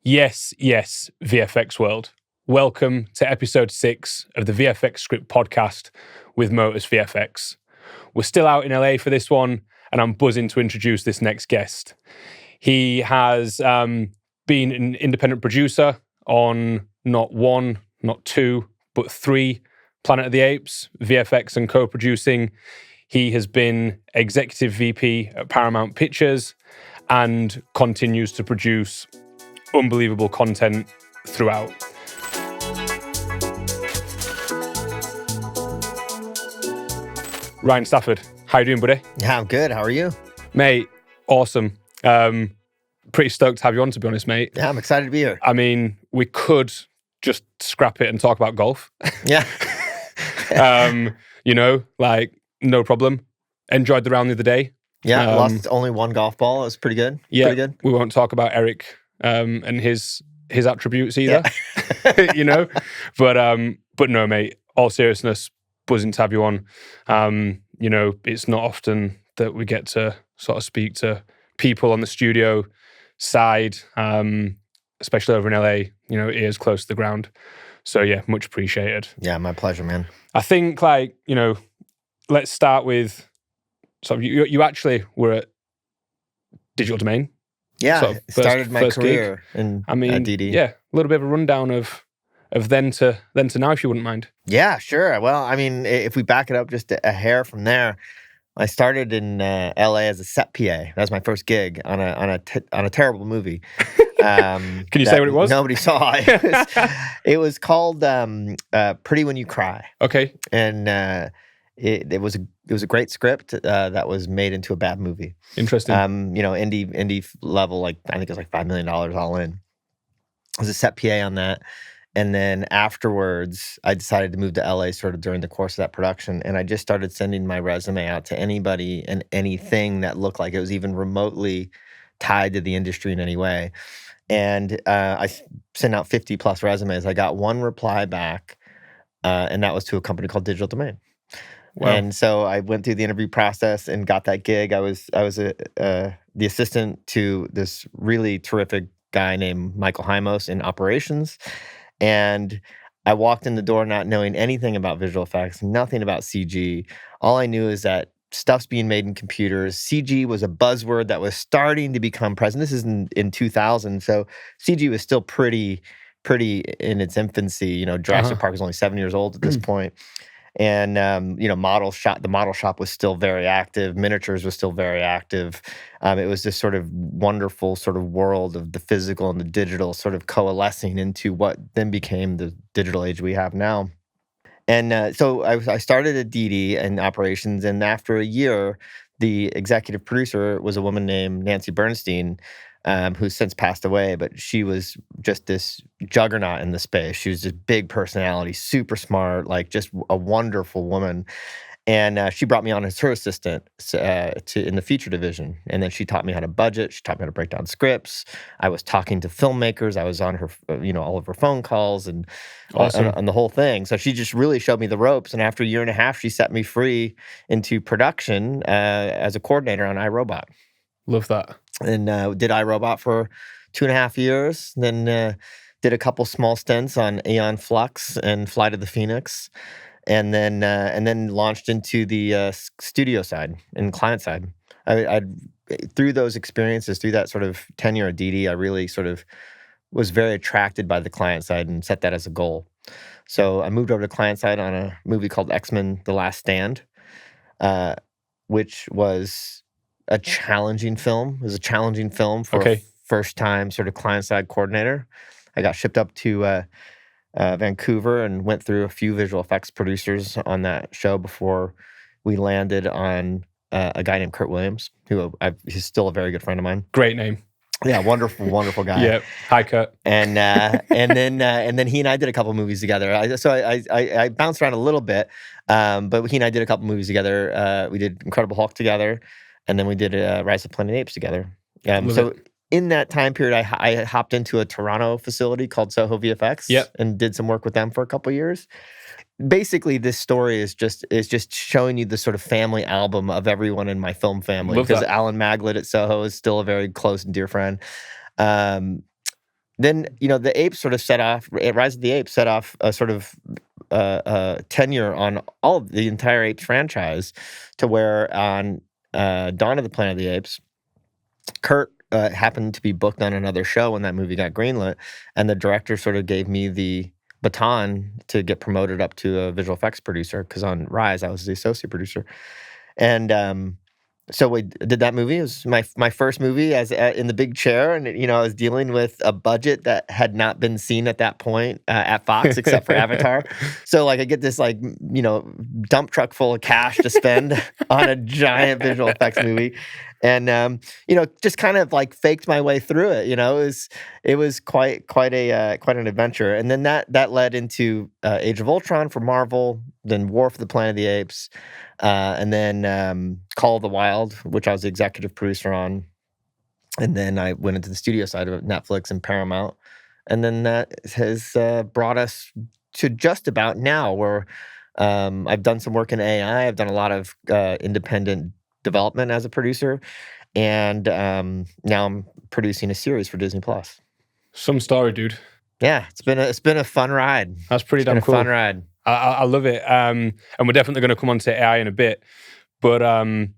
Yes, VFX world. Welcome to episode 6 of the VFX Script Podcast with Motors VFX. We're still out in LA for this one, and I'm buzzing to introduce this next guest. He has been an independent producer on not one, not two, but 3 Planet of the Apes, VFX and co-producing. He has been executive VP at Paramount Pictures and continues to produce unbelievable content throughout. Ryan Stafford, how you doing, buddy? Yeah, I'm good. How are you? Mate, awesome. Pretty stoked to have you on, to be honest, mate. Yeah, I'm excited to be here. I mean, we could just scrap it and talk about golf. Yeah. No problem. Enjoyed the round the other day. Yeah, lost only one golf ball. It was pretty good. Yeah, pretty good. We won't talk about Eric and his attributes either, Yeah. But no, mate, all seriousness, buzzing to have you on. It's not often that we get to sort of speak to people on the studio side, especially over in LA, ears close to the ground. So yeah, much appreciated. Yeah, my pleasure, man. I think let's start with, so you actually were at Digital Domain. Yeah, sort of started my first career gig. in DD. Yeah, a little bit of a rundown of then to now, if you wouldn't mind. Yeah, sure. Well, I mean, if we back it up just a hair from there, I started in LA as a set PA. That was my first gig on a terrible movie. Can you say what it was? Nobody saw. It was called Pretty When You Cry. Okay. And it was a great script that was made into a bad movie. Interesting. Indie level, I think it was like $5 million all in. I was a set PA on that. And then afterwards, I decided to move to LA sort of during the course of that production. And I just started sending my resume out to anybody and anything that looked like it was even remotely tied to the industry in any way. And I sent out 50 plus resumes. I got one reply back, and that was to a company called Digital Domain. Wow. And so I went through the interview process and got that gig. I was the assistant to this really terrific guy named Michael Hymos in operations. And I walked in the door not knowing anything about visual effects, nothing about CG. All I knew is that stuff's being made in computers. CG was a buzzword that was starting to become present. This is in 2000, so CG was still pretty in its infancy. Jurassic Park was only 7 years old at this point. And the model shop was still very active. Miniatures was still very active. It was this sort of wonderful sort of world of the physical and the digital sort of coalescing into what then became the digital age we have now. And so I started at DD in operations, and after a year, the executive producer was a woman named Nancy Bernstein, who's since passed away, but she was just this juggernaut in the space. She was this big personality, super smart, just a wonderful woman. And she brought me on as her assistant in the feature division. And then she taught me how to budget. She taught me how to break down scripts. I was talking to filmmakers. I was on her, all of her phone calls and awesome. on the whole thing. So she just really showed me the ropes. And after a year and a half, she set me free into production as a coordinator on iRobot. Love that. And did iRobot for 2.5 years. Then did a couple small stints on Aeon Flux and Flight of the Phoenix. And then launched into the studio side and client side. I through those experiences, through that sort of tenure at DD, I really sort of was very attracted by the client side and set that as a goal. So I moved over to client side on a movie called X-Men: The Last Stand, which was a challenging film. It was a challenging film for a first-time sort of client-side coordinator. I got shipped up to Vancouver and went through a few visual effects producers on that show before we landed on a guy named Kurt Williams, who he's still a very good friend of mine. Great name. Yeah, wonderful guy. Yeah, hi Kurt. And then he and I did a couple movies together. I bounced around a little bit, but he and I did a couple movies together. We did Incredible Hulk together, and then we did Rise of Planet of the Apes together. In that time period, I hopped into a Toronto facility called Soho VFX and did some work with them for a couple years. Basically, this story is just showing you the sort of family album of everyone in my film family. Because Alan Maglet at Soho is still a very close and dear friend. then the Apes sort of set off. Rise of the Apes set off a sort of tenure on all of the entire Apes franchise, to where on Dawn of the Planet of the Apes, Kurt happened to be booked on another show when that movie got greenlit, and the director sort of gave me the baton to get promoted up to a visual effects producer, because on Rise I was the associate producer. And so we did that movie. It was my first movie as in the big chair, and I was dealing with a budget that had not been seen at that point at Fox, except for Avatar. So like I get this dump truck full of cash to spend on a giant visual effects movie, and just kind of like faked my way through it. It was quite an adventure, and then that led into Age of Ultron for Marvel, then War for the Planet of the Apes. And then Call of the Wild, which I was the executive producer on. And then I went into the studio side of Netflix and Paramount. And then that has brought us to just about now, where I've done some work in AI. I've done a lot of independent development as a producer. And now I'm producing a series for Disney+. Some story, dude. Yeah, it's been a fun ride. That's pretty damn cool. A fun ride. I love it. And we're definitely going to come on to AI in a bit. But, and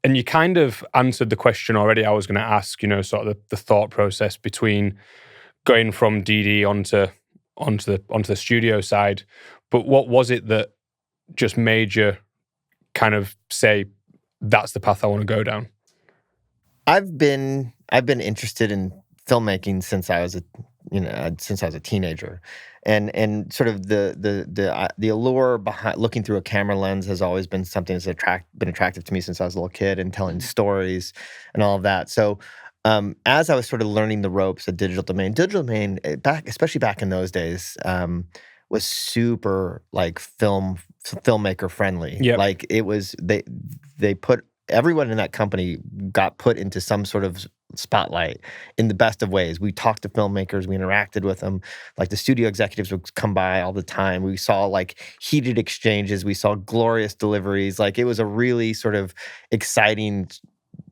you kind of answered the question already I was going to ask, sort of the thought process between going from DD onto the studio side. But what was it that just made you kind of say, that's the path I want to go down? I've been interested in filmmaking since I was a teenager, and sort of the allure behind looking through a camera lens has always been something that's been attractive to me since I was a little kid, and telling stories and all of that. So as I was sort of learning the ropes of digital domain, especially back in those days, was super like filmmaker friendly. Yep. Like it was they put everyone in that company got put into some sort of spotlight in the best of ways. We talked to filmmakers, we interacted with them. Like the studio executives would come by all the time. We saw like heated exchanges. We saw glorious deliveries. Like it was a really sort of exciting,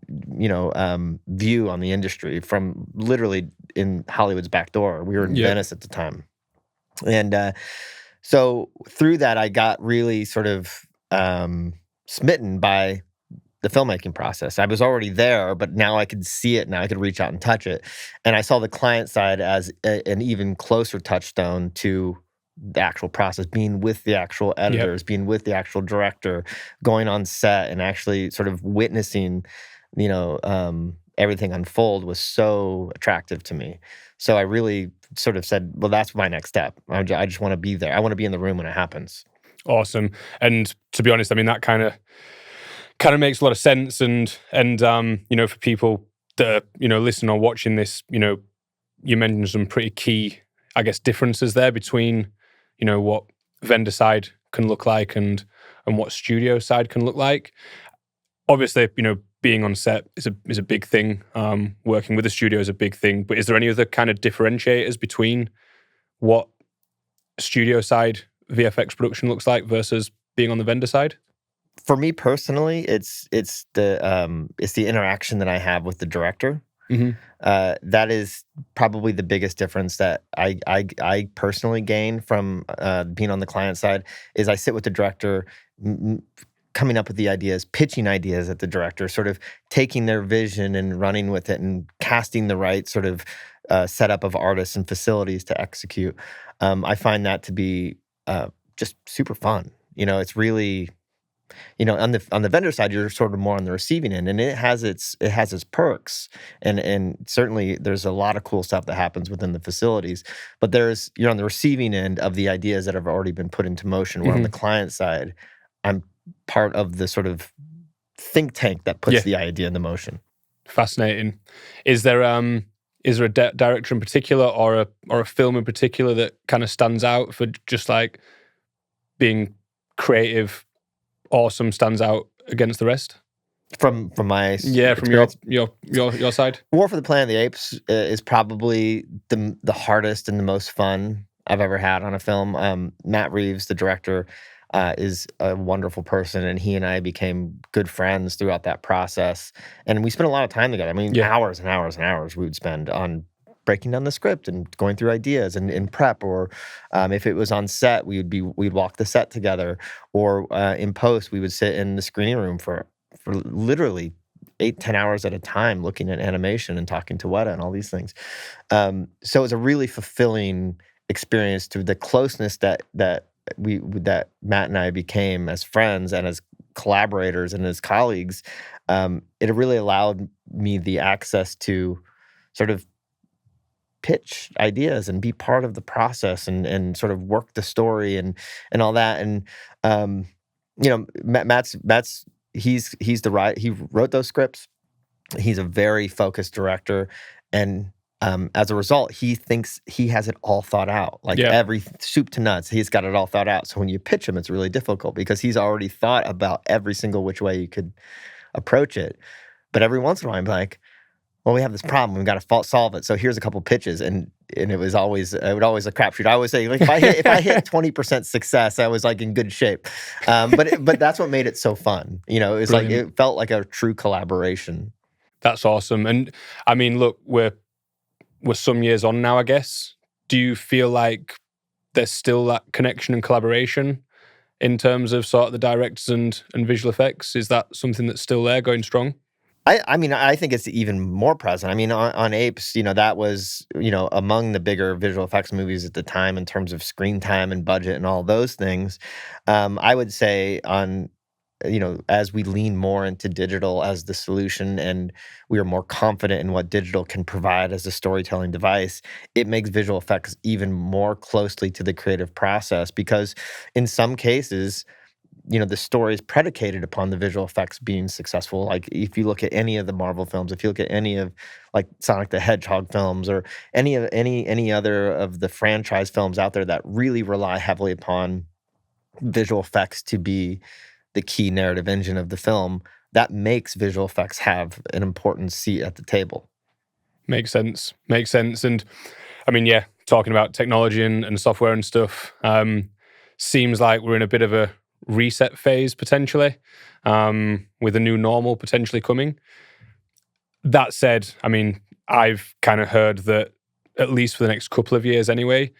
view on the industry from literally in Hollywood's back door. We were in Venice at the time. And so through that, I got really sort of smitten by the filmmaking process. I was already there, but now I could see it. Now I could reach out and touch it. And I saw the client side as an even closer touchstone to the actual process, being with the actual editors, being with the actual director, going on set and actually sort of witnessing, everything unfold was so attractive to me. So I really sort of said, well, that's my next step. I just want to be there. I want to be in the room when it happens. Awesome. And to be honest, I mean, that kind of makes a lot of sense. And for people that are, listening or watching this, you mentioned some pretty key, I guess, differences there between, what vendor side can look like and what studio side can look like. Obviously, being on set is a big thing. Working with a studio is a big thing. But is there any other kind of differentiators between what studio side VFX production looks like versus being on the vendor side? For me personally, it's the interaction that I have with the director. Mm-hmm. That is probably the biggest difference that I personally gain from being on the client side. Is I sit with the director, coming up with the ideas, pitching ideas at the director, sort of taking their vision and running with it, and casting the right sort of setup of artists and facilities to execute. I find that to be just super fun. It's really. On the vendor side, you're sort of more on the receiving end, and it has its perks, and certainly there's a lot of cool stuff that happens within the facilities. But you're on the receiving end of the ideas that have already been put into motion. Where on the client side, I'm part of the sort of think tank that puts the idea into motion. Fascinating. Is there a director in particular or a film in particular that kind of stands out for just like being creative? Awesome, stands out against the rest from my experience? From your side. War for the Planet of the Apes is probably the hardest and the most fun I've ever had on a film. Matt Reeves, the director, is a wonderful person, and he and I became good friends throughout that process. And we spent a lot of time together. I mean, hours and hours and hours we would spend on breaking down the script and going through ideas and in prep, or if it was on set, we'd walk the set together, or in post we would sit in the screening room for literally 8-10 hours at a time looking at animation and talking to Weta and all these things. So it was a really fulfilling experience, to the closeness that Matt and I became as friends and as collaborators and as colleagues. It really allowed me the access to sort of pitch ideas and be part of the process and sort of work the story and all that. And Matt's he's the right. He wrote those scripts. He's a very focused director, and as a result, he thinks he has it all thought out, like every soup to nuts. He's got it all thought out. So when you pitch him, it's really difficult because he's already thought about every single which way you could approach it. But every once in a while, I'm like, well, we have this problem. We've got to solve it. So here's a couple pitches, and it would always a crapshoot. I always say, like, if I hit 20% success, I was like in good shape. But that's what made it so fun. It was Brilliant. Like it felt like a true collaboration. That's awesome. And I mean, look, we're some years on now, I guess. Do you feel like there's still that connection and collaboration in terms of sort of the directors and visual effects? Is that something that's still there, going strong? I mean, I think it's even more present. I mean, on Apes, that was, among the bigger visual effects movies at the time in terms of screen time and budget and all those things. I would say as we lean more into digital as the solution and we are more confident in what digital can provide as a storytelling device, it makes visual effects even more closely to the creative process, because in some cases, the story is predicated upon the visual effects being successful. Like if you look at any of the Marvel films, if you look at any of like Sonic the Hedgehog films, or any other of the franchise films out there that really rely heavily upon visual effects to be the key narrative engine of the film, that makes visual effects have an important seat at the table. Makes sense. And I mean, talking about technology and software and stuff, seems like we're in a bit of a reset phase potentially, with a new normal potentially coming. That said, I mean, I've kind of heard that at least for the next couple of years anyway,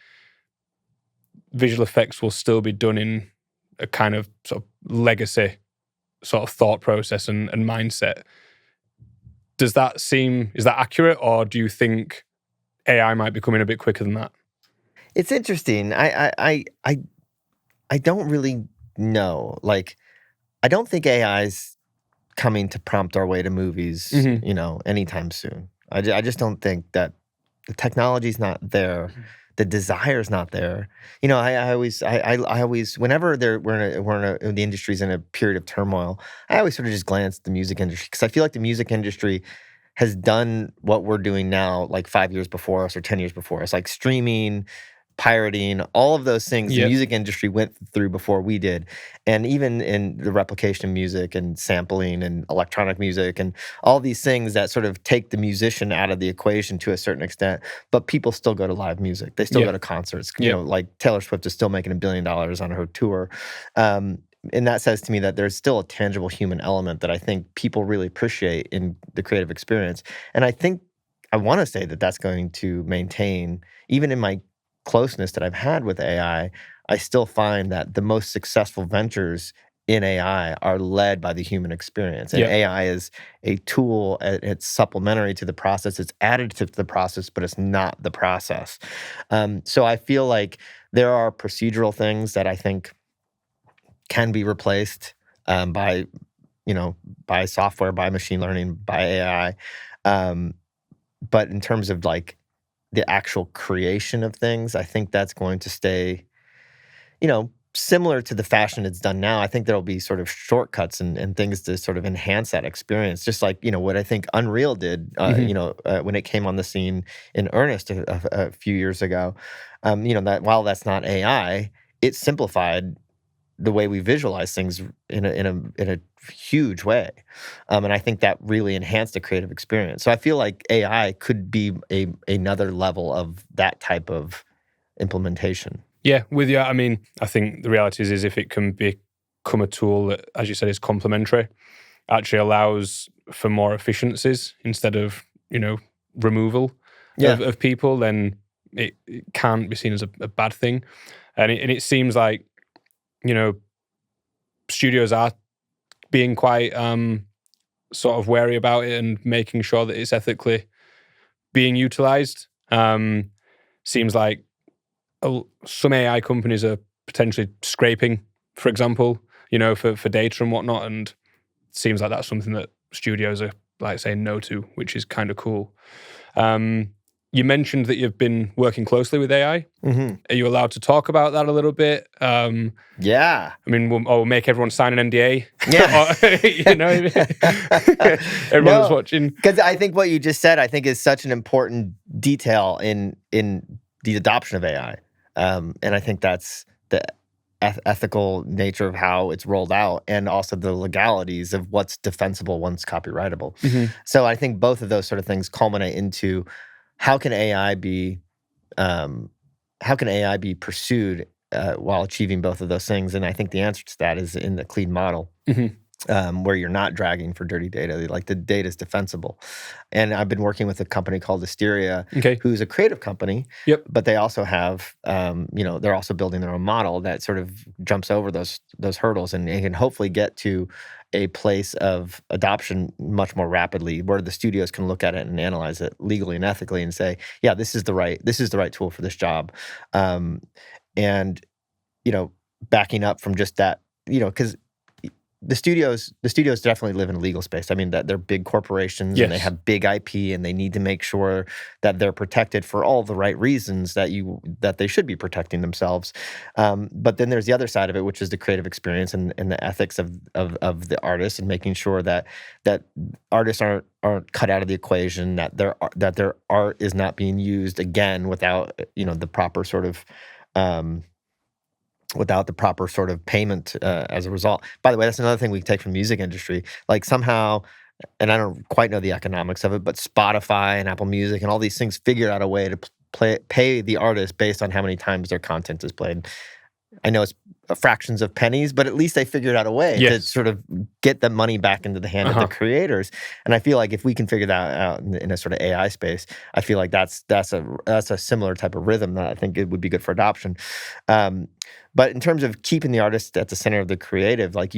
visual effects will still be done in a kind of sort of legacy sort of thought process and mindset. Is that accurate, or do you think AI might be coming a bit quicker than that? It's interesting. I don't really know. Like, I don't think AI's coming to prompt our way to movies, anytime soon. I just don't think that the technology's not there. The desire's not there. I always, whenever the industry's in a period of turmoil, I always sort of just glance at the music industry, because I feel like the music industry has done what we're doing now like 5 years before us or 10 years before us, like streaming, pirating, all of those things the music industry went through before we did. And even in the replication of music and sampling and electronic music and all these things that sort of take the musician out of the equation to a certain extent, but people still go to live music. They still go to concerts. Like Taylor Swift is still making $1 billion on her tour. And that says to me that there's still a tangible human element that I think people really appreciate in the creative experience. And I want to say that that's going to maintain, even in my closeness that I've had with AI, I still find that the most successful ventures in AI are led by the human experience. And AI is a tool, it's supplementary to the process, it's additive to the process, but it's not the process. So I feel like there are procedural things that I think can be replaced by software, by machine learning, by AI. But in terms of like the actual creation of things, I think that's going to stay, similar to the fashion it's done now. I think there'll be sort of shortcuts and things to sort of enhance that experience. Just like, what I think Unreal did, when it came on the scene in earnest a few years ago, that while that's not AI, it simplified the way we visualize things in a huge way. And I think that really enhanced the creative experience. So I feel like AI could be another level of that type of implementation. Yeah, with you. I mean, I think the reality is if it can become a tool that, as you said, is complementary, actually allows for more efficiencies instead of, removal. of people, then it can't be seen as a bad thing. And it seems like, studios are being quite sort of wary about it and making sure that it's ethically being utilized. Seems like some AI companies are potentially scraping, for example, for data and whatnot. And it seems like that's something that studios are like saying no to, which is kind of cool. You mentioned that you've been working closely with AI. Mm-hmm. Are you allowed to talk about that a little bit? Yeah. I mean, we'll make everyone sign an NDA. Yeah. Everyone that's watching. Because I think what you just said, I think, is such an important detail in the adoption of AI. And I think that's the ethical nature of how it's rolled out, and also the legalities of what's defensible, what's copyrightable. Mm-hmm. So I think both of those sort of things culminate into how can AI be pursued while achieving both of those things? And I think the answer to that is in the clean model. Mm-hmm. Where you're not dragging for dirty data, like the data is defensible. And I've been working with a company called Asteria, who's a creative company. Yep. But they also have, they're also building their own model that sort of jumps over those hurdles and can hopefully get to a place of adoption much more rapidly, where the studios can look at it and analyze it legally and ethically and say, yeah, this is the right tool for this job. And backing up from just that, because the studios definitely live in a legal space. I mean, that they're big corporations. Yes. And they have big IP, and they need to make sure that they're protected for all the right reasons that they should be protecting themselves. But then there's the other side of it, which is the creative experience and the ethics of the artist, and making sure that artists aren't cut out of the equation, that their art is not being used again without the proper sort of payment as a result. By the way, that's another thing we take from the music industry. Like somehow, and I don't quite know the economics of it, but Spotify and Apple Music and all these things figured out a way to pay the artist based on how many times their content is played. I know it's fractions of pennies, but at least they figured out a way to sort of get the money back into the hand of the creators. And I feel like if we can figure that out in a sort of AI space, I feel like that's a similar type of rhythm that I think it would be good for adoption. But in terms of keeping the artist at the center of the creative, like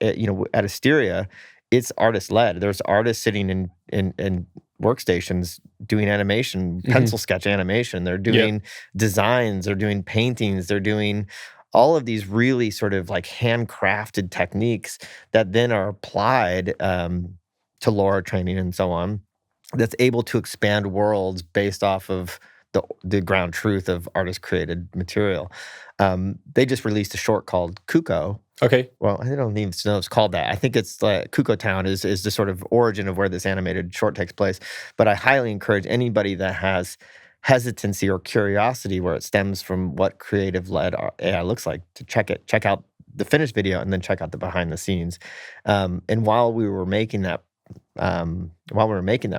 at Asteria, it's artist-led. There's artists sitting in workstations doing animation, pencil sketch animation. They're doing designs. They're doing paintings. They're doing all of these really sort of like handcrafted techniques that then are applied to LoRa training and so on, that's able to expand worlds based off of the ground truth of artist-created material. They just released a short called Kuko. Okay. Well, I don't even know it's called that. I think it's Kuko Town is the sort of origin of where this animated short takes place. But I highly encourage anybody that has hesitancy or curiosity where it stems from what creative-led AI looks like to check out the finished video and then check out the behind the scenes. And while we were making that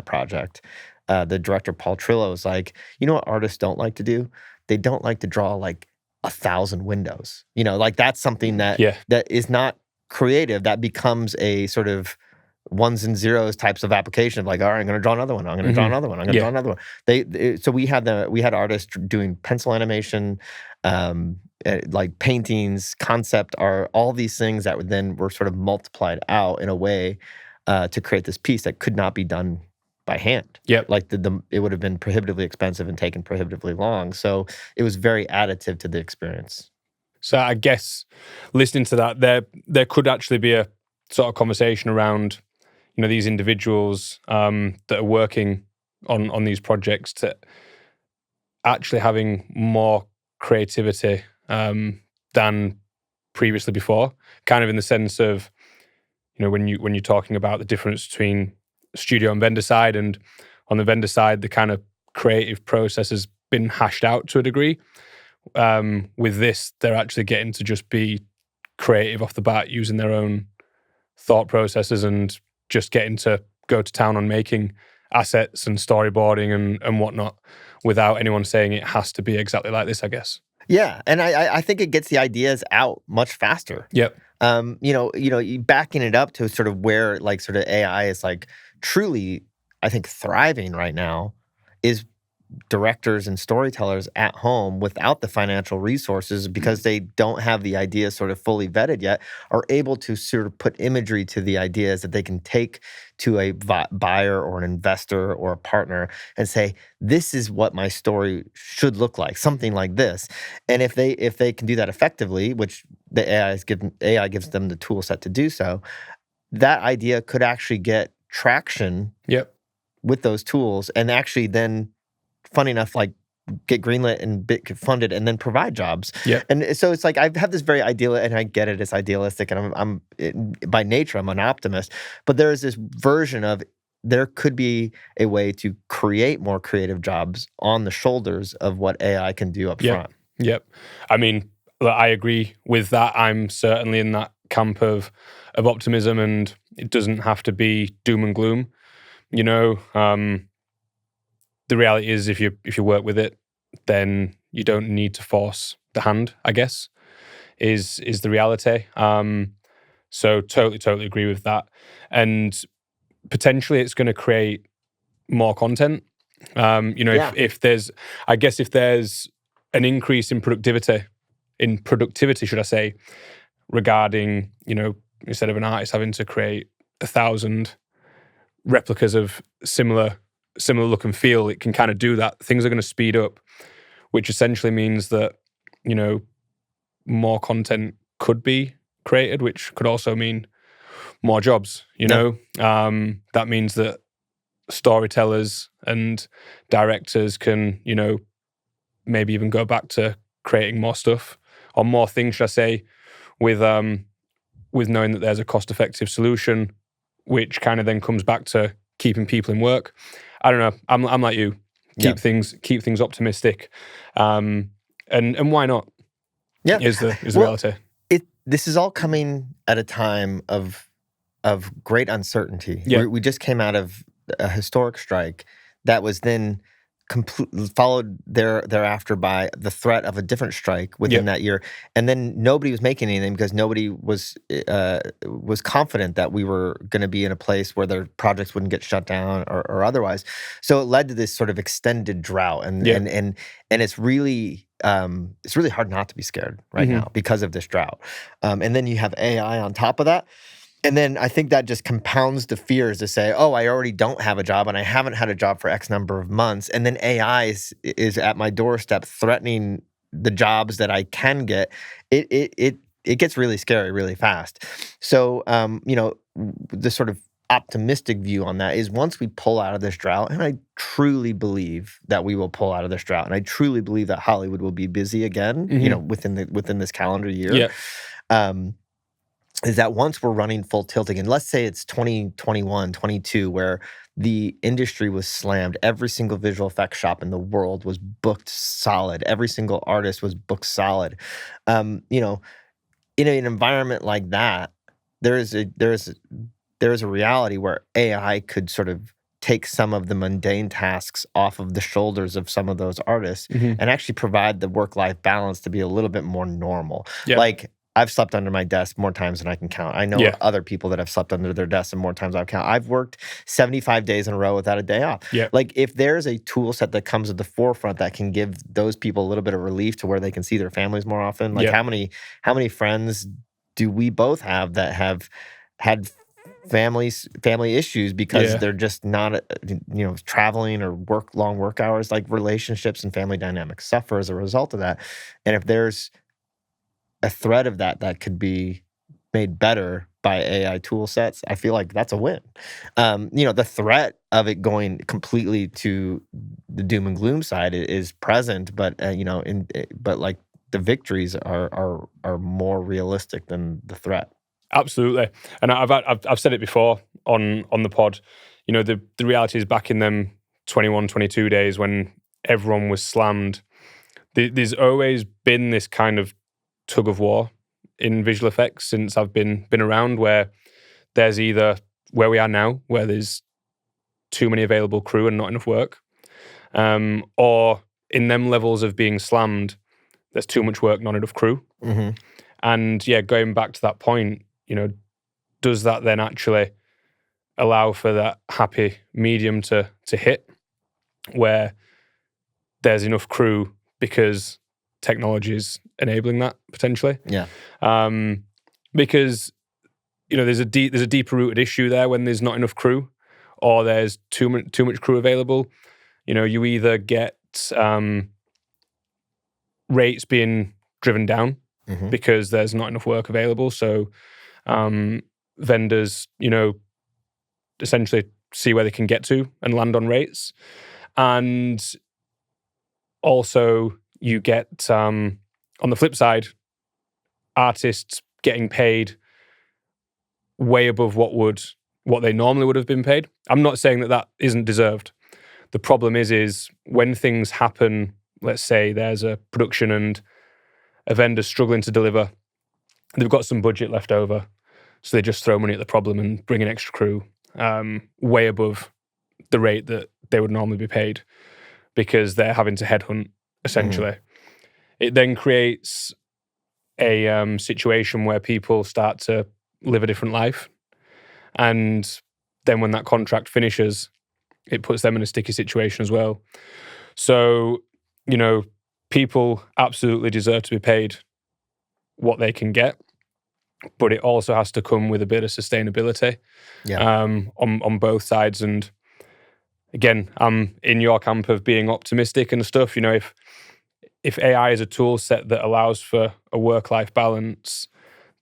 project, the director Paul Trillo was like, you know what artists don't like to do? They don't like to draw like 1,000 windows. Like that's something that is not creative. That becomes a sort of ones and zeros types of application of like, all right, I'm going to draw another one. I'm going to draw another one. I'm going to draw another one. So we had artists doing pencil animation, like paintings, concept art, all these things that were sort of multiplied out in a way to create this piece that could not be done by hand. Yep. Like it would have been prohibitively expensive and taken prohibitively long. So it was very additive to the experience. So I guess listening to that, there could actually be a sort of conversation around, these individuals that are working on these projects to actually having more creativity than previously before. Kind of in the sense of, when you're talking about the difference between studio and vendor side, and on the vendor side, the kind of creative process has been hashed out to a degree. With this, they're actually getting to just be creative off the bat, using their own thought processes and just getting to go to town on making assets and storyboarding and whatnot without anyone saying it has to be exactly like this, I guess. Yeah, and I think it gets the ideas out much faster. Yep. Backing it up to sort of where like sort of AI is like truly, I think, thriving right now is directors and storytellers at home without the financial resources, because they don't have the ideas sort of fully vetted yet, are able to sort of put imagery to the ideas that they can take to a buyer or an investor or a partner and say, this is what my story should look like, something like this. And if they can do that effectively, which the AI gives them the tool set to do so, that idea could actually get traction with those tools, and actually then, funny enough, like get greenlit and get funded and then provide jobs. And so it's like I have this very ideal, and I get it, it's idealistic, and I'm by nature I'm an optimist, but there is this version of there could be a way to create more creative jobs on the shoulders of what AI can do up front. I mean, I agree with that. I'm certainly in that camp of optimism, and it doesn't have to be doom and gloom. You know, the reality is if you work with it, then you don't need to force the hand, I guess, is the reality. So totally agree with that. And potentially it's going to create more content. If there's an increase in productivity, should I say, regarding, instead of an artist having to create 1,000 replicas of similar look and feel, it can kind of do that. Things are going to speed up, which essentially means that, more content could be created, which could also mean more jobs, That means that storytellers and directors can, maybe even go back to creating more stuff or more things, should I say, with knowing that there's a cost-effective solution, which kind of then comes back to keeping people in work. I don't know. I'm like you. Keep things optimistic, and why not? Yeah, is the reality. This is all coming at a time of great uncertainty. We just came out of a historic strike that was then followed thereafter by the threat of a different strike within that year, and then nobody was making anything because nobody was confident that we were going to be in a place where their projects wouldn't get shut down or otherwise. So it led to this sort of extended drought, and it's really hard not to be scared right now because of this drought. And then you have AI on top of that. And then I think that just compounds the fears to say, oh, I already don't have a job and I haven't had a job for X number of months. And then AI is at my doorstep threatening the jobs that I can get. It gets really scary really fast. So, the sort of optimistic view on that is once we pull out of this drought, and I truly believe that we will pull out of this drought, and I truly believe that Hollywood will be busy again, within this calendar year. Is that once we're running full tilt again, let's say it's 2021, 22, where the industry was slammed. Every single visual effects shop in the world was booked solid. Every single artist was booked solid. In an environment like that, there is a reality where AI could sort of take some of the mundane tasks off of the shoulders of some of those artists and actually provide the work-life balance to be a little bit more normal. Like, I've slept under my desk more times than I can count. I know other people that have slept under their desks and more times I count. I've worked 75 days in a row without a day off. Like, if there's a tool set that comes at the forefront that can give those people a little bit of relief to where they can see their families more often, like how many friends do we both have that have had family issues because they're just not traveling or long work hours? Like, relationships and family dynamics suffer as a result of that. And if there's a thread of that could be made better by AI tool sets, I feel like that's a win. The threat of it going completely to the doom and gloom side is present, but like the victories are more realistic than the threat. Absolutely, and I've said it before on the pod. The reality is, back in them 21, 22 days when everyone was slammed, there's always been this kind of tug of war in visual effects since I've been around, where there's either where we are now, where there's too many available crew and not enough work, or in them levels of being slammed, there's too much work, not enough crew. And going back to that point, does that then actually allow for that happy medium to hit, where there's enough crew because technology is enabling that potentially. Yeah. Because there's a deeper rooted issue there when there's not enough crew, or there's too much crew available. You either get rates being driven down because there's not enough work available. So vendors, essentially see where they can get to and land on rates. And also you get, on the flip side, artists getting paid way above what they normally would have been paid. I'm not saying that isn't deserved. The problem is when things happen, let's say there's a production and a vendor's struggling to deliver, they've got some budget left over, so they just throw money at the problem and bring in extra crew way above the rate that they would normally be paid because they're having to headhunt, essentially. It then creates a situation where people start to live a different life. And then when that contract finishes, it puts them in a sticky situation as well. So, people absolutely deserve to be paid what they can get, but it also has to come with a bit of sustainability on both sides. And again, I'm in your camp of being optimistic and stuff. If AI is a tool set that allows for a work-life balance,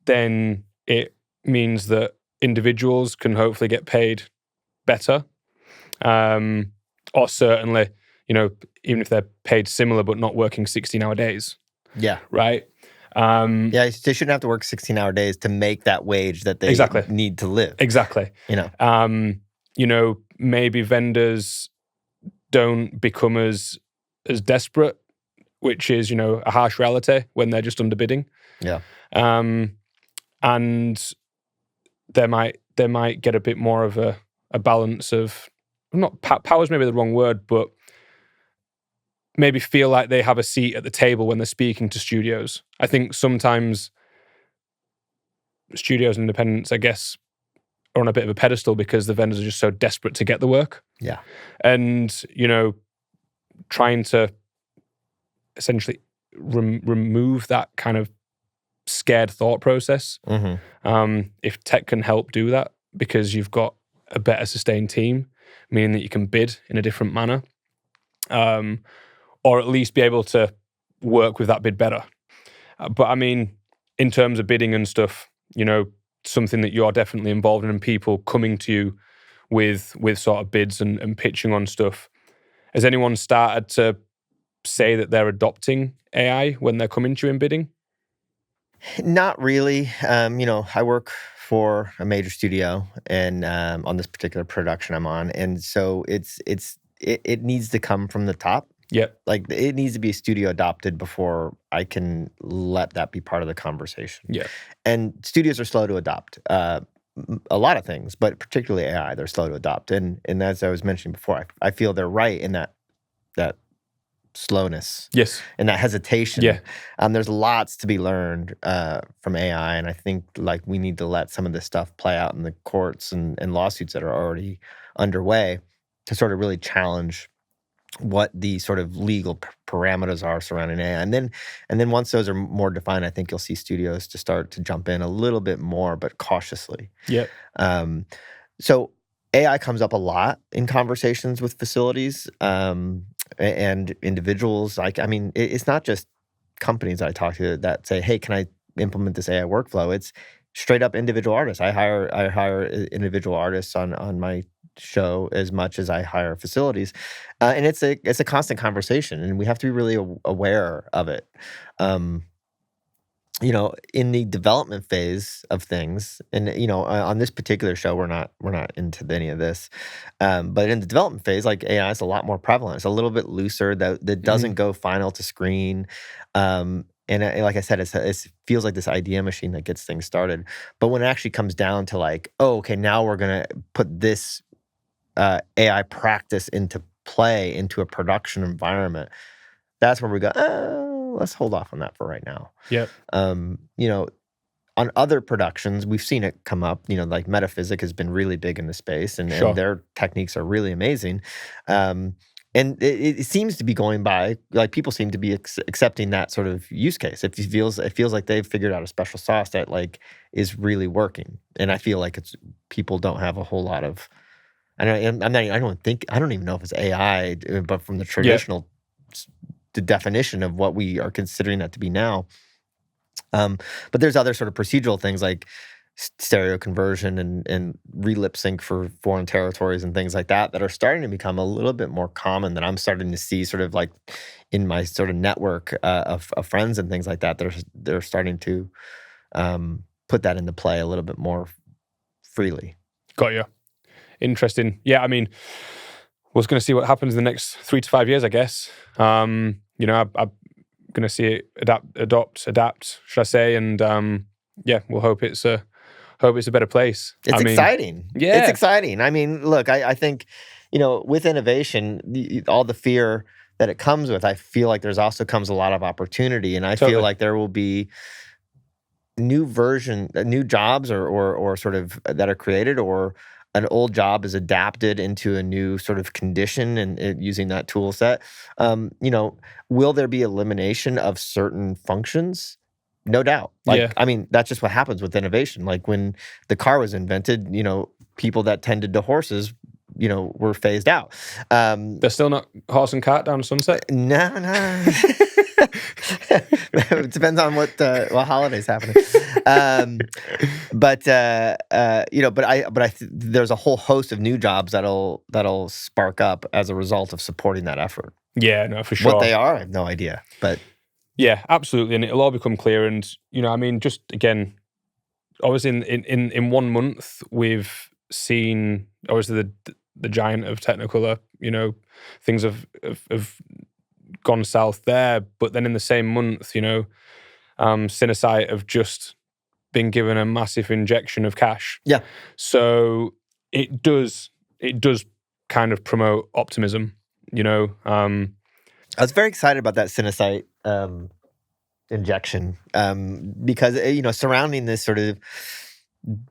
then it means that individuals can hopefully get paid better. Or certainly, even if they're paid similar but not working 16-hour days. Yeah. Right? They shouldn't have to work 16-hour days to make that wage that they need to live. Exactly. Maybe vendors don't become as desperate, which is, a harsh reality when they're just underbidding. Yeah. And they might get a bit more of a balance of, not power is maybe the wrong word, but maybe feel like they have a seat at the table when they're speaking to studios. I think sometimes studios and independents, I guess, are on a bit of a pedestal because the vendors are just so desperate to get the work. Yeah. And, trying to essentially remove that kind of scared thought process. If tech can help do that, because you've got a better sustained team, meaning that you can bid in a different manner, or at least be able to work with that bid better. But I mean, in terms of bidding and stuff, something that you're definitely involved in, and people coming to you with sort of bids and pitching on stuff. Has anyone started to say that they're adopting AI when they're coming to you in bidding? Not really. I work for a major studio, and on this particular production I'm on, and so it needs to come from the top. Yeah. Like, it needs to be studio adopted before I can let that be part of the conversation. Yeah. And studios are slow to adopt a lot of things, but particularly AI, they're slow to adopt. And as I was mentioning before, I feel they're right in that slowness. Yes. And that hesitation. Yeah. There's lots to be learned from AI, and I think we need to let some of this stuff play out in the courts and lawsuits that are already underway to sort of really challenge what the sort of legal parameters are surrounding AI. And then once those are more defined, I think you'll see studios to start to jump in a little bit more, but cautiously. Yep. So AI comes up a lot in conversations with facilities and individuals. It's not just companies I talk to that say, "Hey, can I implement this AI workflow?" It's straight up individual artists. I hire individual artists on my show as much as I hire facilities, and it's a constant conversation, and we have to be really aware of it. In the development phase of things, and on this particular show, we're not into any of this, but in the development phase, like, AI is a lot more prevalent. It's a little bit looser. That doesn't go final to screen. And like I said, it feels like this idea machine that gets things started. But when it actually comes down to okay, now we're gonna put this AI practice into play, into a production environment, that's where we go, let's hold off on that for right now. Yep. On other productions, we've seen it come up. Like Metaphysic has been really big in the space, and Sure. and their techniques are really amazing. And it seems to be going by, like people seem to be accepting that sort of use case. It feels like they've figured out a special sauce that like is really working. And I feel like people don't have a whole lot of, I don't even know if it's AI, but from the traditional the definition of what we are considering that to be now. But there's other sort of procedural things like stereo conversion and re-lip sync for foreign territories and things like that are starting to become a little bit more common, that I'm starting to see sort of like in my sort of network of friends and things like that. They're starting to put that into play a little bit more freely. Got you. Interesting. Yeah, I mean, we're going to see what happens in the next 3 to 5 years, I guess. I'm going to see it adapt, should I say? And we'll hope it's a better place. It's exciting. Yeah. It's exciting. I mean, look, I think, with innovation, all the fear that it comes with, I feel like there's also comes a lot of opportunity. And I feel like there will be new jobs or sort of that are created, or an old job is adapted into a new sort of condition and using that tool set. Will there be elimination of certain functions? No doubt. I mean, that's just what happens with innovation. Like when the car was invented, people that tended to horses, were phased out. They're still not horse and cart down Sunset? No. It depends on what holiday's happening. There's a whole host of new jobs that'll spark up as a result of supporting that effort. Yeah, no, for sure. What they are, I have no idea. But yeah, absolutely, and it'll all become clear. And just again, obviously in 1 month we've seen obviously the giant of Technicolor. Things have gone south there, but then in the same month, Cinesite have just been given a massive injection of cash. Yeah. So it does kind of promote optimism. I was very excited about that Cinesite injection because surrounding this sort of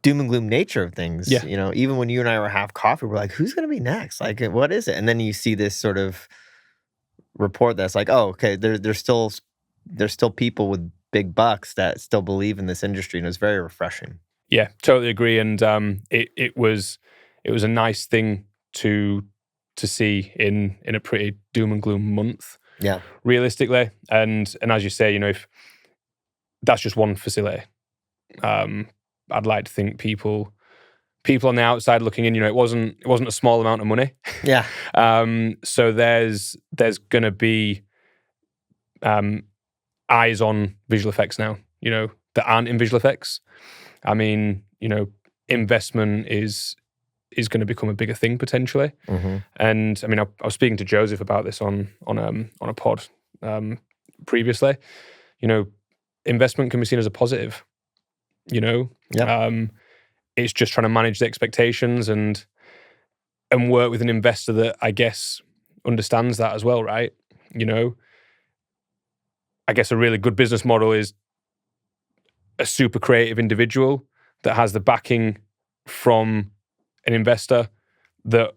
doom and gloom nature of things. Yeah. Even when you and I were half coffee, we're like, who's going to be next? Like, what is it? And then you see this sort of report that's like, oh, okay, there's still people with big bucks that still believe in this industry, and it was very refreshing. Yeah, totally agree. And it was a nice thing to see in a pretty doom and gloom month. Yeah, realistically, and as you say, if that's just one facility, I'd like to think people on the outside looking in, it wasn't a small amount of money. Yeah. So there's going to be eyes on visual effects now, that aren't in visual effects. I mean, investment is going to become a bigger thing potentially. Mm-hmm. And I mean, I was speaking to Joseph about this on a pod previously. Investment can be seen as a positive. Yeah. It's just trying to manage the expectations and work with an investor that I guess understands that as well, right? I guess a really good business model is a super creative individual that has the backing from an investor that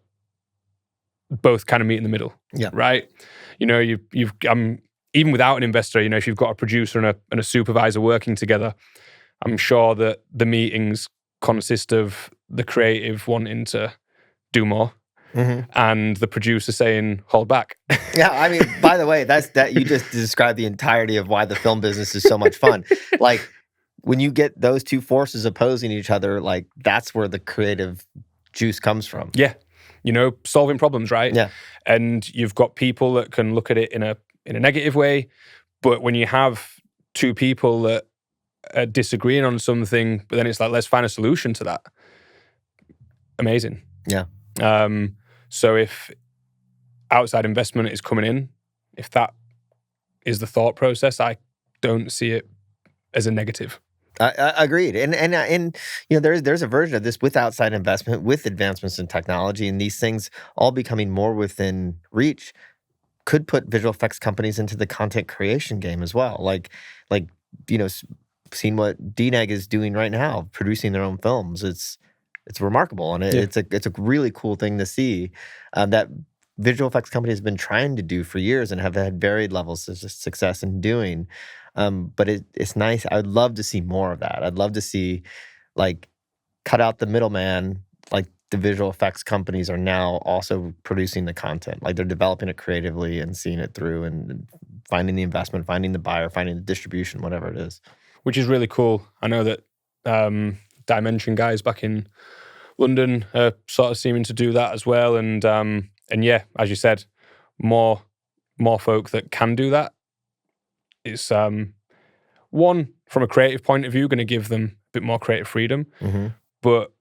both kind of meet in the middle. Yeah. Right? You've even without an investor, if you've got a producer and a supervisor working together, I'm sure that the meetings consist of the creative wanting to do more, mm-hmm. and the producer saying, hold back. Yeah, I mean, by the way, that you just described the entirety of why the film business is so much fun. Like, when you get those two forces opposing each other, like, that's where the creative juice comes from. Yeah. Solving problems, right? Yeah. And you've got people that can look at it in a negative way, but when you have two people that are disagreeing on something, but then it's like, let's find a solution to that. Amazing. Yeah. So if outside investment is coming in, if that is the thought process, I don't see it as a negative. I agreed, and there's a version of this with outside investment, with advancements in technology, and these things all becoming more within reach could put visual effects companies into the content creation game as well. Like seeing what DNEG is doing right now, producing their own films. It's remarkable, and it's a really cool thing to see. That visual effects companies have been trying to do for years and have had varied levels of success in doing. But it's nice. I would love to see more of that. I'd love to see, like, cut out the middleman. Like, the visual effects companies are now also producing the content. Like, they're developing it creatively and seeing it through and finding the investment, finding the buyer, finding the distribution, whatever it is. Which is really cool. I know that Dimension guys back in London are sort of seeming to do that as well. And yeah, as you said, more folk that can do that. It's one, from a creative point of view, going to give them a bit more creative freedom. Mm-hmm. But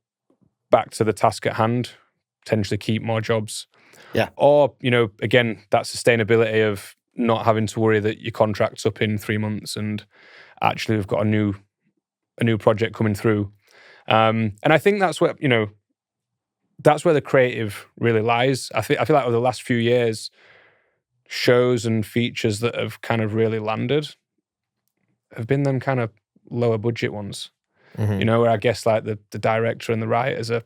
back to the task at hand, potentially keep more jobs. Yeah. Or, again, that sustainability of not having to worry that your contract's up in 3 months and actually we've got a new project coming through. And I think that's where, that's where the creative really lies. I feel like over the last few years, shows and features that have kind of really landed have been them kind of lower budget ones. Mm-hmm. Where I guess like the director and the writers are,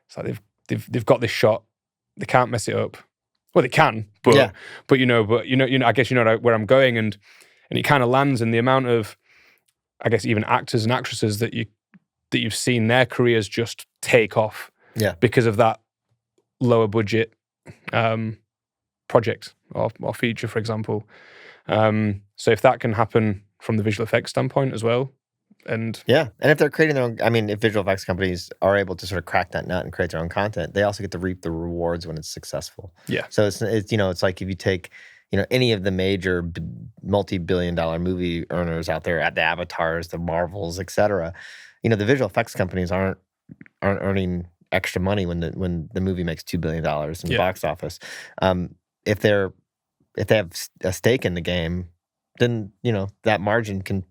it's like they've got this shot, they can't mess it up. Well, they can, but Yeah. I guess where I'm going, and it kind of lands in the amount of, I guess, even actors and actresses that you've seen their careers just take off, because of that lower budget project or feature, for example. So if that can happen from the visual effects standpoint as well. And if they're creating their own, if visual effects companies are able to sort of crack that nut and create their own content, they also get to reap the rewards when it's successful. Yeah. So it's it's like if you take any of the major multi-billion-dollar movie earners out there, at the Avatars, the Marvels, etc. The visual effects companies aren't earning extra money when the movie makes $2 billion in the box office. If they have a stake in the game, then that margin can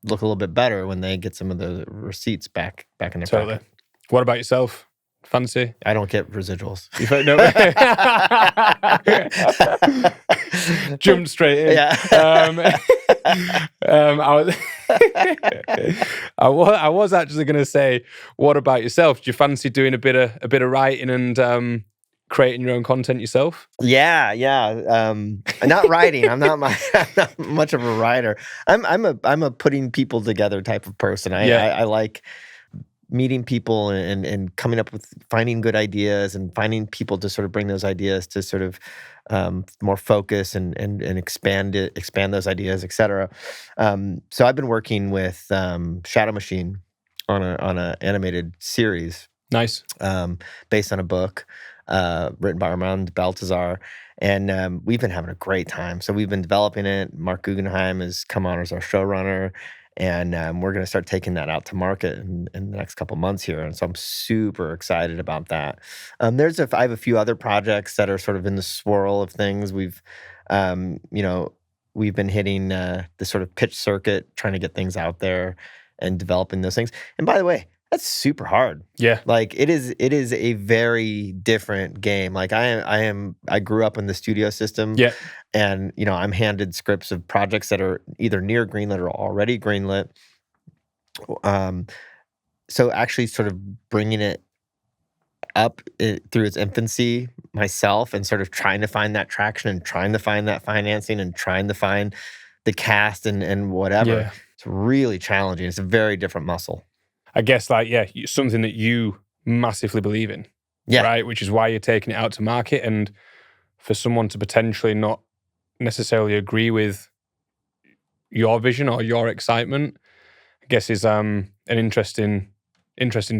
look a little bit better when they get some of the receipts back in their pocket. What about yourself? Fancy? I don't get residuals. Jumped straight in. Yeah. I was actually going to say, what about yourself? Do you fancy doing a bit of writing and creating your own content yourself? Yeah. Not writing. I'm not much of a writer. I'm a putting people together type of person. I like meeting people and coming up with finding good ideas and finding people to sort of bring those ideas to sort of more focus and expand those ideas, etc. So I've been working with Shadow Machine on a animated series. Nice. Based on a book written by Armand Baltazar. And we've been having a great time. So we've been developing it. Mark Guggenheim has come on as our showrunner. And we're going to start taking that out to market in the next couple months here. And so I'm super excited about that. I have a few other projects that are sort of in the swirl of things. We've been hitting the sort of pitch circuit, trying to get things out there and developing those things. And by the way, that's super hard. Yeah. Like it is a very different game. Like I grew up in the studio system. Yeah. And I'm handed scripts of projects that are either near greenlit or already greenlit. So actually sort of bringing it up through its infancy myself and sort of trying to find that traction and trying to find that financing and trying to find the cast and whatever. Yeah. It's really challenging. It's a very different muscle. I guess something that you massively believe in, right? Which is why you're taking it out to market. And for someone to potentially not necessarily agree with your vision or your excitement, I guess is an interesting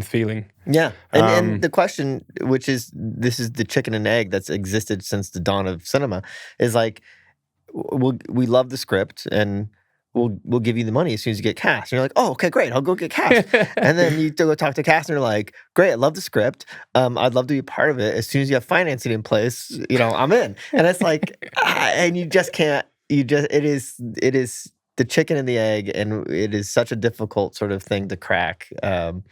feeling. Yeah. And the question, which is, this is the chicken and egg that's existed since the dawn of cinema, is like, we love the script and we'll give you the money as soon as you get cast. And you're like, oh, okay, great, I'll go get cast. And then you go talk to cast and you're like, great, I love the script. I'd love to be a part of it. As soon as you have financing in place, I'm in. And it's like, and you just can't, it is the chicken and the egg. And it is such a difficult sort of thing to crack that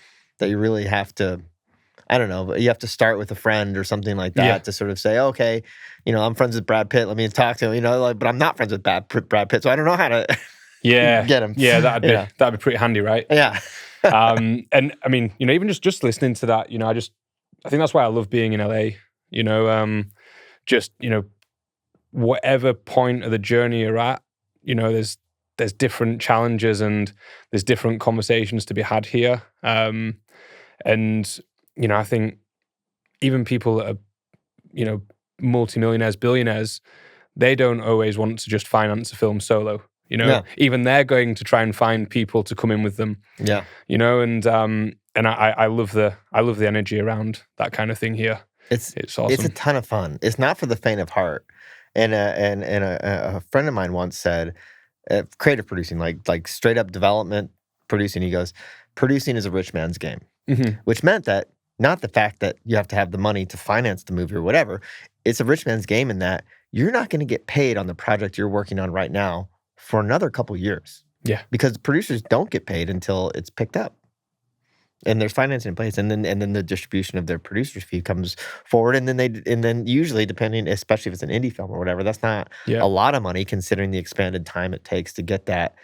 you really have to, I don't know, but you have to start with a friend or something like that to sort of say, okay, I'm friends with Brad Pitt, let me talk to him, but I'm not friends with Brad Pitt, so I don't know how to get him. Yeah, that'd be pretty handy, right? Yeah. And I mean, even just listening to that, I think that's why I love being in LA, just, whatever point of the journey you're at, there's different challenges and there's different conversations to be had here. And, I think even people that are, multimillionaires, billionaires, they don't always want to just finance a film solo. Even they're going to try and find people to come in with them. Yeah. And I love the energy around that kind of thing here. It's awesome. It's a ton of fun. It's not for the faint of heart. And a friend of mine once said, creative producing, like straight up development producing, he goes, producing is a rich man's game, which meant that not the fact that you have to have the money to finance the movie or whatever. It's a rich man's game in that you're not going to get paid on the project you're working on right now for another couple years. Yeah, because the producers don't get paid until it's picked up. And there's financing in place, and then the distribution of their producer's fee comes forward, and then usually, depending, especially if it's an indie film or whatever, that's not a lot of money considering the expanded time it takes to get that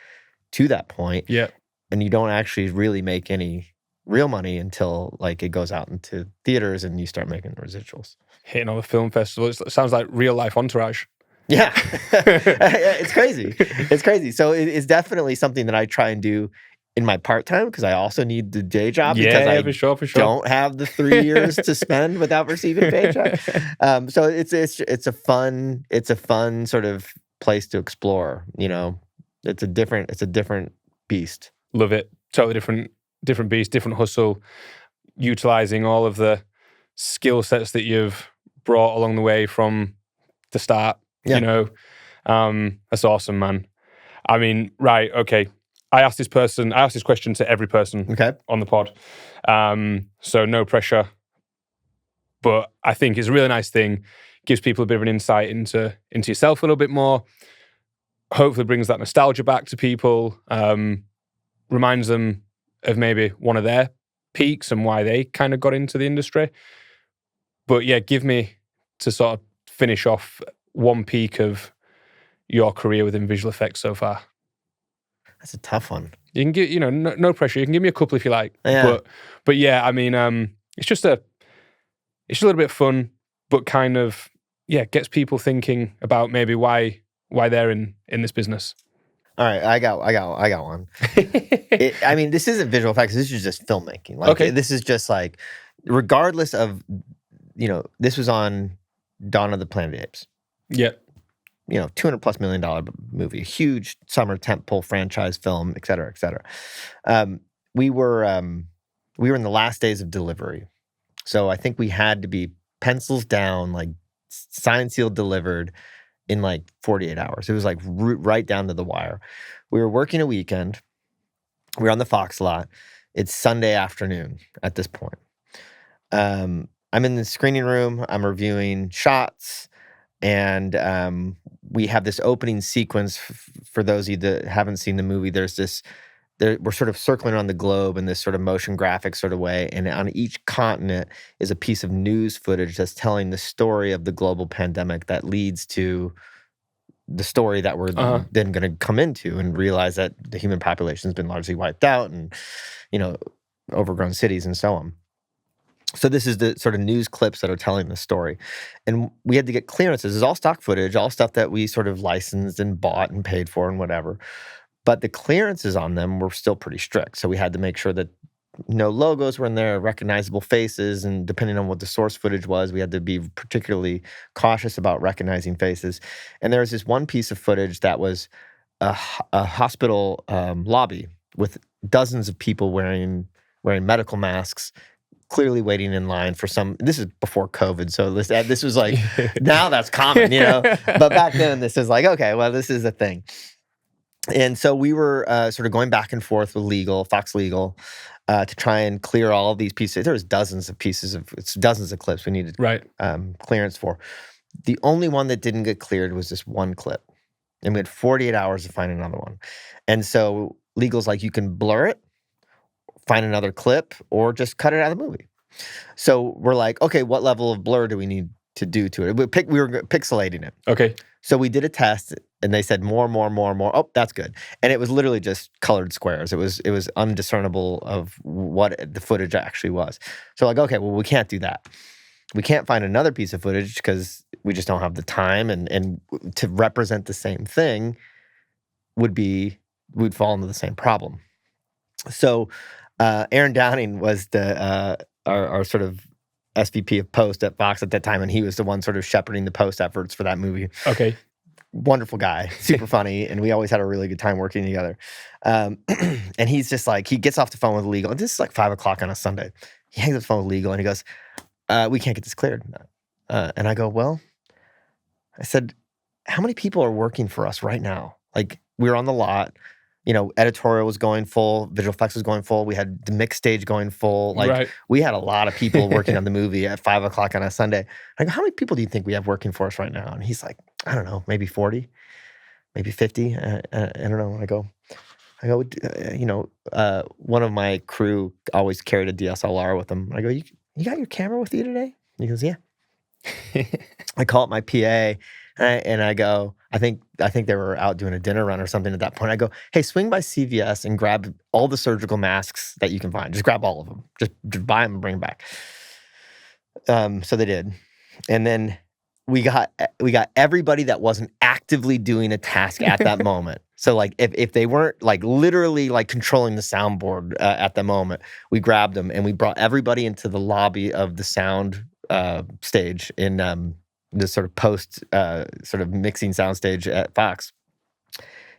to that point. Yeah, and you don't actually really make any real money until like it goes out into theaters and you start making the residuals. Hitting all the film festivals, it sounds like real life Entourage. Yeah, it's crazy. It's crazy. So it's definitely something that I try and do in my part-time, because I also need the day job, because I for sure. don't have the 3 years to spend without receiving a paycheck. So it's a fun sort of place to explore. It's a different beast. Love it. Totally different beast, different hustle, utilizing all of the skill sets that you've brought along the way from the start. Yeah. That's awesome, man. I mean, right, okay. I asked this question to every person on the pod. So no pressure. But I think it's a really nice thing. Gives people a bit of an insight into yourself a little bit more. Hopefully brings that nostalgia back to people. Reminds them of maybe one of their peaks and why they kind of got into the industry. But yeah, give me, to sort of finish off, one peak of your career within visual effects so far. That's a tough one. You can give, no pressure. You can give me a couple if you like. Yeah. But yeah, I mean, it's just a little bit fun, but kind of, gets people thinking about maybe why they're in this business. All right, I got one. This isn't visual effects. This is just filmmaking. This is just like, regardless of, this was on Dawn of the Planet of the Apes. Yeah. $200+ million movie, a huge summer tentpole franchise film, et cetera, et cetera. We were in the last days of delivery. So I think we had to be pencils down, like signed, sealed, delivered in like 48 hours. It was like right down to the wire. We were working a weekend. We were on the Fox lot. It's Sunday afternoon at this point. I'm in the screening room. I'm reviewing shots. And we have this opening sequence. For those of you that haven't seen the movie, we're sort of circling around the globe in this sort of motion graphic sort of way. And on each continent is a piece of news footage that's telling the story of the global pandemic that leads to the story that we're then going to come into and realize that the human population has been largely wiped out and, overgrown cities and so on. So this is the sort of news clips that are telling the story. And we had to get clearances. It's all stock footage, all stuff that we sort of licensed and bought and paid for and whatever. But the clearances on them were still pretty strict. So we had to make sure that no logos were in there, recognizable faces, and depending on what the source footage was, we had to be particularly cautious about recognizing faces. And there was this one piece of footage that was a hospital lobby with dozens of people wearing medical masks, clearly waiting in line for some. This is before COVID, so this was like, now that's common, But back then, this is like, okay, well, this is a thing. And so we were sort of going back and forth with Fox Legal, to try and clear all of these pieces. There was dozens of clips we needed clearance for. The only one that didn't get cleared was this one clip. And we had 48 hours to find another one. And so legal's like, you can blur it, find another clip, or just cut it out of the movie. So we're like, okay, what level of blur do we need to do to it? We were pixelating it. Okay. So we did a test, and they said more. Oh, that's good. And it was literally just colored squares. It was undiscernible of what the footage actually was. So like, okay, well, we can't do that. We can't find another piece of footage because we just don't have the time, and to represent the same thing we'd fall into the same problem. So Aaron Downing was our sort of SVP of post at Fox at that time, and he was the one sort of shepherding the post efforts for that movie. Okay. Wonderful guy, super funny, and we always had a really good time working together. And he's just like, he gets off the phone with legal, and this is like 5 o'clock on a Sunday. He hangs up the phone with legal, and he goes, we can't get this cleared. And I go, well, I said, how many people are working for us right now? Like, we were on the lot, editorial was going full, visual effects was going full, we had the mix stage going full. Like, we had a lot of people working on the movie at 5 o'clock on a Sunday. I go, how many people do you think we have working for us right now? And he's like, I don't know, maybe 40, maybe 50. I don't know. I go, one of my crew always carried a DSLR with them. I go, you got your camera with you today? And he goes, yeah. I call up my PA and I go, I think they were out doing a dinner run or something at that point. I go, hey, swing by CVS and grab all the surgical masks that you can find. Just grab all of them. Just buy them and bring them back. So they did. And then we got everybody that wasn't actively doing a task at that moment. So like if they weren't like literally like controlling the soundboard at the moment, we grabbed them and we brought everybody into the lobby of the sound stage in this sort of post sort of mixing sound stage at Fox.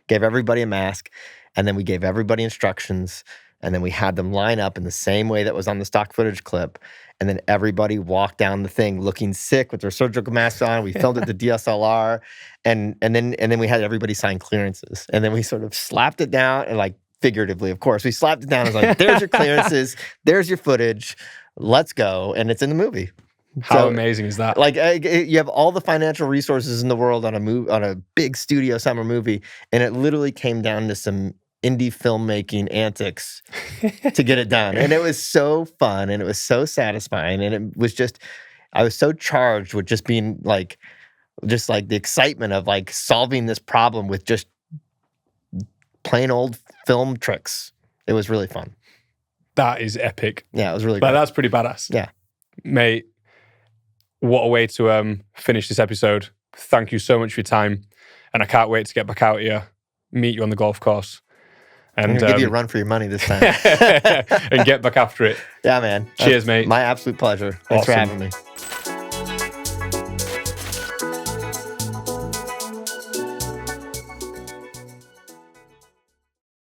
Gave everybody a mask, and then we gave everybody instructions, and then we had them line up in the same way that was on the stock footage clip. And then everybody walked down the thing looking sick with their surgical masks on. We filmed it with the DSLR, and then we had everybody sign clearances. And then we sort of slapped it down, and like figuratively, of course, we slapped it down. It was like, there's your clearances, there's your footage, let's go, and it's in the movie. How amazing is that? Like you have all the financial resources in the world on a big studio summer movie, and it literally came down to some indie filmmaking antics to get it done. And it was so fun, and it was so satisfying, and it was just, I was so charged with just being like, just like the excitement of like solving this problem with just plain old film tricks. It was really fun. That is epic. Yeah, it was really great. That's pretty badass. Yeah. Mate, what a way to finish this episode. Thank you so much for your time. And I can't wait to get back out here, meet you on the golf course. And I'm going to give you a run for your money this time. And get back after it. Yeah, man. Cheers, mate. My absolute pleasure. Thanks for having me.